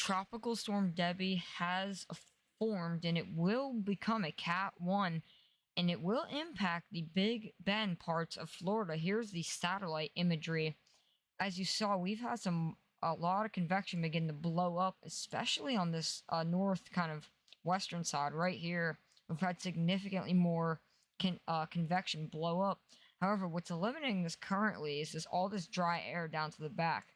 Tropical Storm Debbie has formed and it will become a Cat 1 and it will impact the Big Bend parts of Florida. Here's the satellite imagery. As you saw, we've had a lot of convection begin to blow up, especially on this north kind of western side right here. We've had significantly more convection blow up. However, what's eliminating this currently is all this dry air down to the back.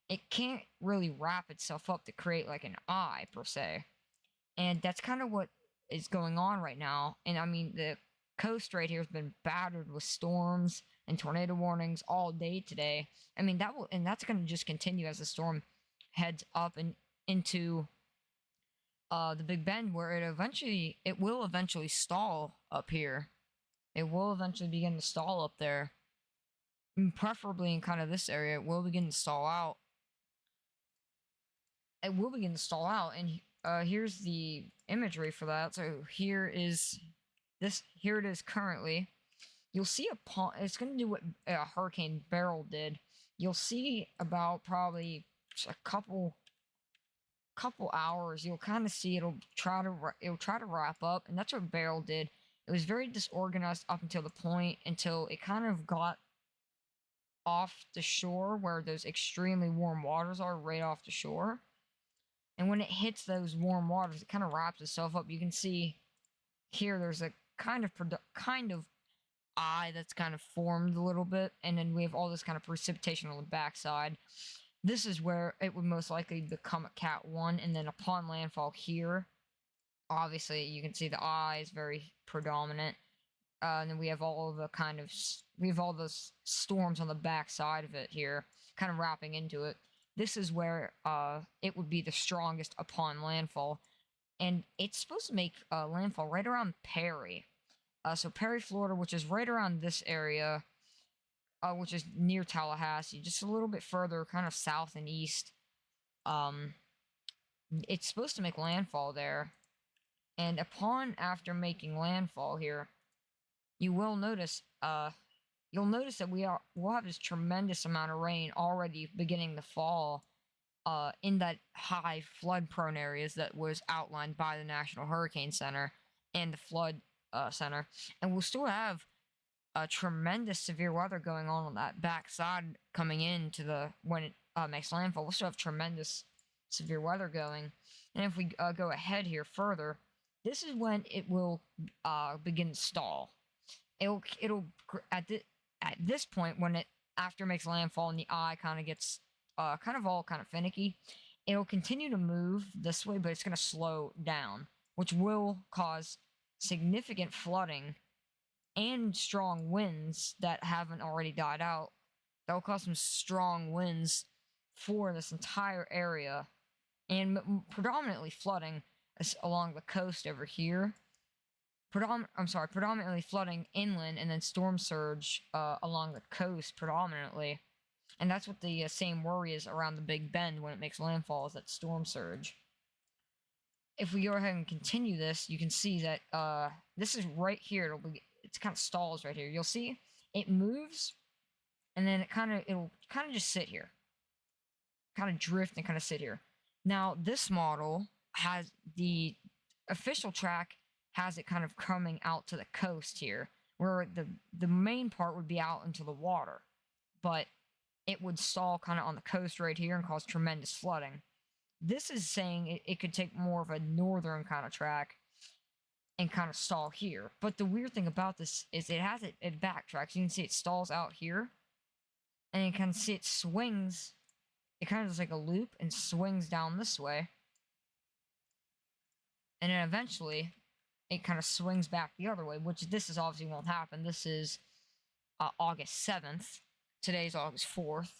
It can't really wrap itself up to create like an eye per se, and that's kind of what is going on right now. And I mean, the coast right here has been battered with storms and tornado warnings all day today. I mean, that's going to just continue as the storm heads up and into the Big Bend, where it will eventually stall up here. It will eventually begin to stall up there, and preferably in kind of this area. It will begin to stall out. It will begin to stall out, and here's the imagery for that. So here it is currently. You'll see it's going to do what Hurricane Beryl did. You'll see about probably a couple hours. You'll kind of see it'll try to wrap up, and that's what Beryl did. It was very disorganized up until the point until it kind of got off the shore where those extremely warm waters are, right off the shore. And when it hits those warm waters, it kind of wraps itself up. You can see here there's a kind of eye that's kind of formed a little bit, and then we have all this kind of precipitation on the backside. This is where it would most likely become a Cat 1, and then upon landfall here, obviously you can see the eye is very predominant. And then we have all those storms on the backside of it here, kind of wrapping into it. This is where it would be the strongest upon landfall, and it's supposed to make landfall right around Perry. So Perry, Florida, which is right around this area, which is near Tallahassee, just a little bit further, kind of south and east. It's supposed to make landfall there, and after making landfall here, you will notice you'll notice that we'll have this tremendous amount of rain already beginning to fall in that high flood-prone areas that was outlined by the National Hurricane Center and the Flood Center. And we'll still have tremendous severe weather going on that backside coming into when it makes landfall. We'll still have tremendous severe weather going. And if we go ahead here further, this is when it will begin to stall. It'll at this point, when it after it makes landfall and the eye kind of gets kind of finicky, it'll continue to move this way, but it's going to slow down, which will cause significant flooding and strong winds that haven't already died out. That will cause some strong winds for this entire area, and predominantly flooding along the coast over here. Predominantly flooding inland, and then storm surge along the coast predominantly. And that's what the same worry is around the Big Bend when it makes landfall, is that storm surge. If we go ahead and continue this, you can see that this is right here. It's kind of stalls right here. You'll see it moves, and then it'll kind of just sit here, kind of drift and kind of sit here. Now this model has the official track has it kind of coming out to the coast here, where the main part would be out into the water, but it would stall kind of on the coast right here and cause tremendous flooding. This is saying it could take more of a northern kind of track and kind of stall here. But the weird thing about this is it backtracks. You can see it stalls out here, and you can see it swings. It kind of does like a loop and swings down this way, and then eventually it kind of swings back the other way, which this is obviously won't happen. This is August 7th. Today's August 4th.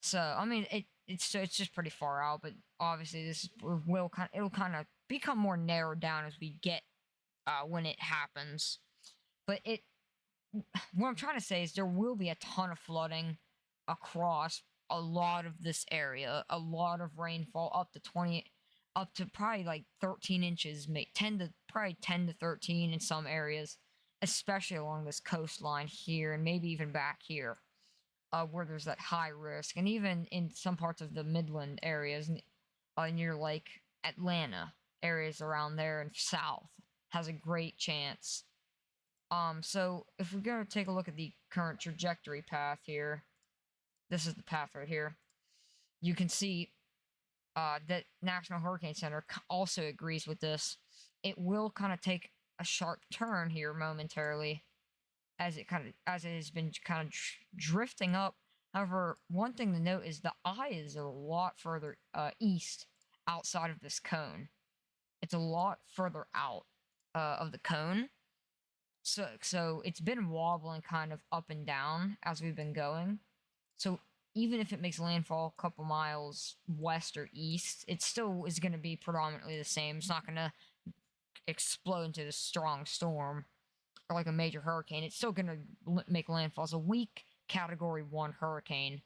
So, I mean, it's just pretty far out, but obviously it'll kind of become more narrowed down as we get when it happens. But what I'm trying to say is there will be a ton of flooding across a lot of this area, a lot of rainfall, up to probably like 13 inches, probably 10 to 13 in some areas, especially along this coastline here, and maybe even back here, where there's that high risk, and even in some parts of the Midland areas, near like Atlanta, areas around there and south has a great chance. So if we're gonna take a look at the current trajectory path here, this is the path right here. You can see that National Hurricane Center also agrees with this. It will kind of take a sharp turn here momentarily, as it has been kind of drifting up. However, one thing to note is the eye is a lot further east outside of this cone. It's a lot further out of the cone. So it's been wobbling kind of up and down as we've been going. So even if it makes landfall a couple miles west or east, it still is going to be predominantly the same. It's not going to explode into a strong storm or like a major hurricane. It's still going to make landfall. It's a weak Category 1 hurricane.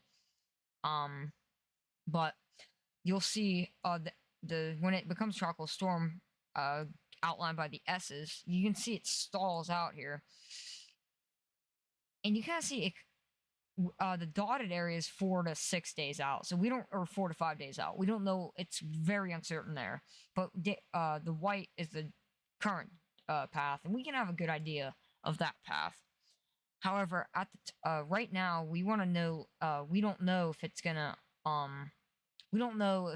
But you'll see the when it becomes tropical storm outlined by the S's, you can see it stalls out here. And you kind of see it, the dotted area is 4 to 6 days out. So we don't, or 4 to 5 days out. We don't know. It's very uncertain there. But the white is the current path, and we can have a good idea of that path. However, at the right now, we want to know. We don't know if it's gonna. We don't know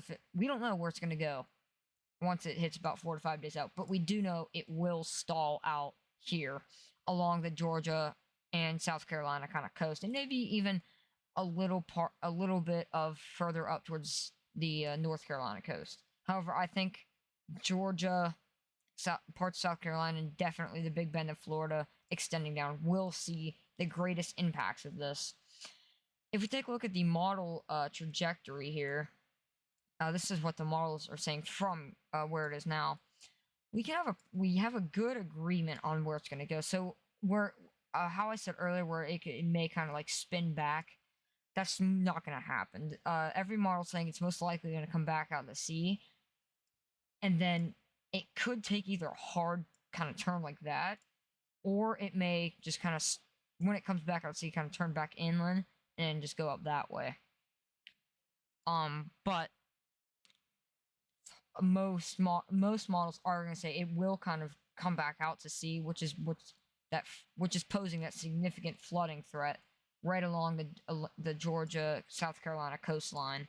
where it's gonna go once it hits about 4 to 5 days out. But we do know it will stall out here along the Georgia and South Carolina kind of coast, and maybe even a little bit of further up towards the North Carolina coast. However, I think Georgia, parts of South Carolina, and definitely the Big Bend of Florida extending down will see the greatest impacts of this. If we take a look at the model trajectory here, this is what the models are saying from where it is now. We have a good agreement on where it's going to go. So how I said earlier, where it may kind of like spin back, that's not going to happen. Every model saying it's most likely going to come back out of the sea, and then it could take either a hard kind of turn like that, or it may just kind of, when it comes back out of the sea, kind of turn back inland and just go up that way. But most models are going to say it will kind of come back out to sea, which is posing that significant flooding threat right along the Georgia, South Carolina coastline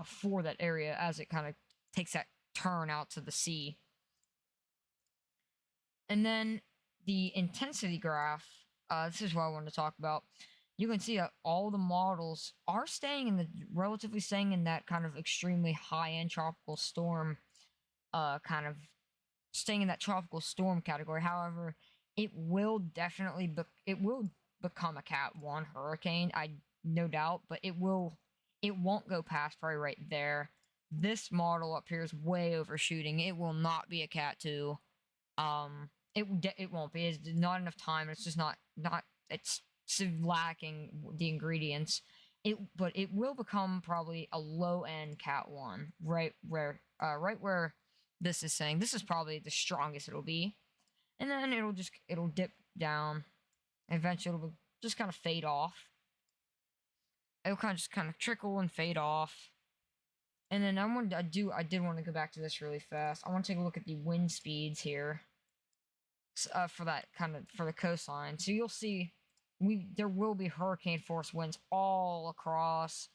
for that area as it kind of takes that turn out to the sea. And then the intensity graph, this is what I wanted to talk about. You can see that all the models are relatively staying in that kind of extremely high-end tropical storm, kind of staying in that tropical storm category. However, it will definitely become a Cat 1 hurricane, no doubt, but it won't go past probably right there. This model up here is way overshooting. It will not be a Cat 2. It won't be. It's not enough time. It's just not. It's lacking the ingredients. But it will become probably a low-end Cat 1, right where this is saying. This is probably the strongest it'll be, and then it'll dip down. Eventually, it'll just kind of fade off. It'll kind of trickle and fade off. And then I did want to go back to this really fast. I want to take a look at the wind speeds here, for the coastline. So you'll see there will be hurricane force winds all across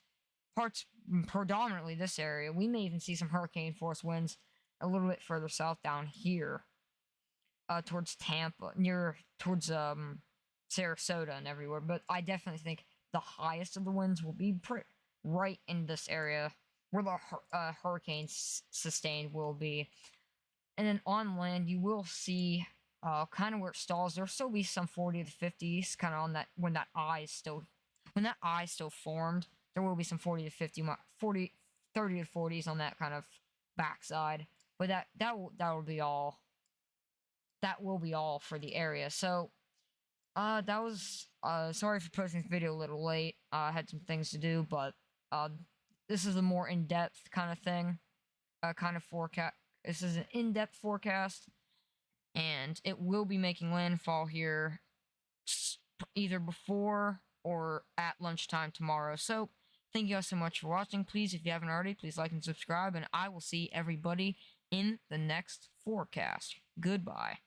parts, predominantly this area. We may even see some hurricane force winds a little bit further south down here, towards Tampa, towards Sarasota and everywhere. But I definitely think the highest of the winds will be right in this area where the hurricanes sustained will be. And then on land, you will see kind of where it stalls. There'll still be some 40 to 50s, kind of on that when that eye is still formed. There will be some 40 to 50, 30 to 40s on that kind of backside. But that will be all. That will be all for the area. So, that was sorry for posting this video a little late. I had some things to do, but this is a more in-depth kind of thing, kind of forecast. This is an in-depth forecast, and it will be making landfall here either before or at lunchtime tomorrow. So Thank you guys so much for watching. Please, if you haven't already, please like and subscribe, and I will see everybody in the next forecast. Goodbye.